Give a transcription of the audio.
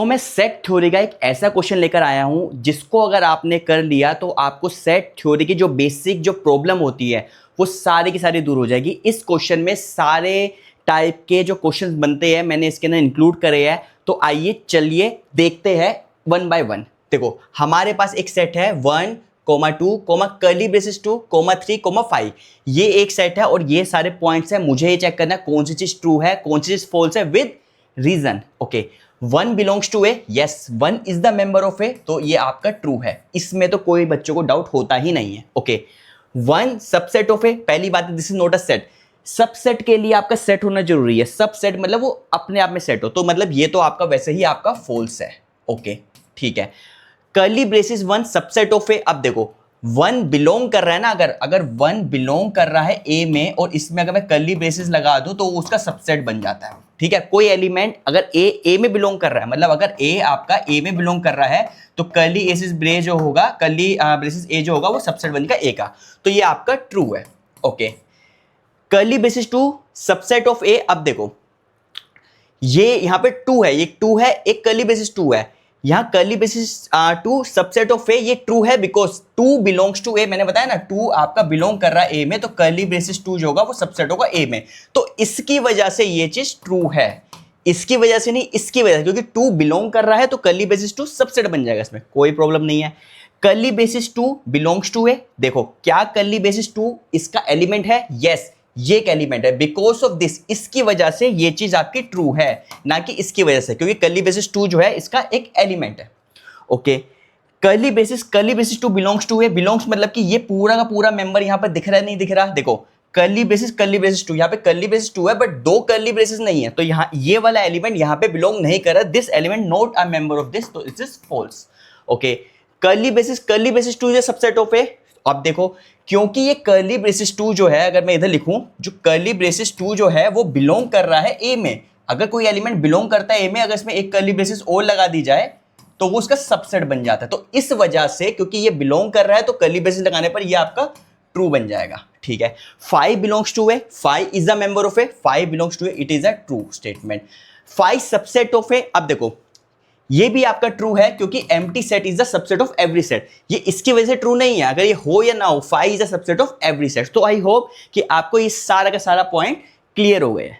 मैं set theory का एक ऐसा क्वेश्चन लेकर आया हूं जिसको अगर आपने कर लिया तो आपको सेट थ्योरी की जो बेसिक जो प्रॉब्लम होती है वो सारी की सारी दूर हो जाएगी। इस क्वेश्चन में सारे टाइप के जो क्वेश्चंस बनते हैं मैंने इसके अंदर इंक्लूड करे हैं। तो आइए चलिए देखते हैं वन बाय वन। देखो हमारे पास एक सेट है 1, 2, कर्ली ब्रेसेस 2, 3, 5। ये एक सेट है और ये सारे पॉइंट्स हैं। मुझे ये चेक करना है कौन सी चीज ट्रू है कौन सी चीज फॉल्स है with reason. Okay 1 belongs to A, yes 1 is the member of A, तो ये आपका ट्रू है, इसमें तो कोई बच्चों को डाउट होता ही नहीं है। ओके 1 सबसेट ऑफ ए, पहली बात है this is not a set. Subset के लिए आपका सेट होना जरूरी है। सबसेट मतलब वो अपने आप में सेट हो, तो मतलब ये तो आपका वैसे ही आपका फॉल्स है। ओके ठीक है। Curly braces 1 subset of A, अब देखो 1 बिलोंग कर रहा है ना, अगर 1 बिलोंग कर रहा है ए में और इसमें अगर मैं कर्ली ब्रेसेस लगा दूं तो उसका सबसेट बन जाता है। ठीक है, कोई एलिमेंट अगर ए में बिलोंग कर रहा है, मतलब अगर ए आपका ए में बिलोंग कर रहा है तो कर्ली एसिस ब्रे जो होगा, कर्ली ब्रेसेस ए जो होगा वो सबसेट बनेगा ए का, तो ये आपका ट्रू है। Okay curly braces 2 subset of A, अब देखो ये यहां पे 2 है, ये 2 है, एक कर्ली ब्रेसेस 2 है, यहां कर्ली ब्रेसेस 2 सबसेट ऑफ ए, ये ट्रू है बिकॉज 2 बिलोंग्स टू ए। मैंने बताया ना 2 आपका बिलोंग कर रहा है ए में, तो कर्ली ब्रेसेस 2 जो होगा वो सबसेट होगा ए में, तो इसकी वजह से ये चीज ट्रू है। इसकी वजह से नहीं, इसकी वजह से, क्योंकि 2 बिलोंग कर रहा है तो कर्ली ब्रेसेस 2 सबसेट बन जाएगा, इसमें कोई प्रॉब्लम नहीं है। कर्ली ब्रेसेस 2 बिलोंग्स टू ए, देखो क्या कर्ली ब्रेसेस 2 इसका एलिमेंट है, यस ये एक एलिमेंट है, बिकॉज ऑफ दिस, इसकी वजह से ये चीज आपकी ट्रू है, ना कि इसकी वजह से, क्योंकि कर्ली ब्रेसेस 2 जो है इसका एक एलिमेंट है। Okay curly braces 2 belongs to A, belongs मतलब कि ये पूरा का पूरा मेंबर यहां पर दिख रहा है नहीं दिख रहा, देखो कर्ली ब्रेसेस 2, यहां पे कर्ली ब्रेसेस 2 है बट 2 कर्ली ब्रेसेस नहीं है, तो यहां ये वाला एलिमेंट यहां पे बिलोंग नहीं कर रहा, this element not a member of this, तो it is false. Okay curly braces 2 is subset of A, अब देखो क्योंकि ये कर्ली ब्रेसेस 2 जो है, अगर मैं इधर लिखूं जो कर्ली ब्रेसेस 2 जो है वो बिलोंग कर रहा है ए में, अगर कोई एलिमेंट बिलोंग करता है ए में, अगर इसमें एक कर्ली ब्रेसेस और लगा दी जाए तो वो उसका सबसेट बन जाता है, तो इस वजह से क्योंकि ये बिलोंग कर रहा है तो कर्ली ब्रेसेस लगाने पर ये आपका ट्रू बन जाएगा। ठीक है 5 belongs to A, 5 is the member of A, 5 belongs to A, it is a true statement. 5 subset of A, अब देखो ये भी आपका ट्रू है क्योंकि empty set is the subset of every set, ये इसकी वजह से ट्रू नहीं है, अगर ये हो या ना हो 5 is the subset of every set. तो आई होप कि आपको ये सारा का सारा पॉइंट क्लियर हो गए।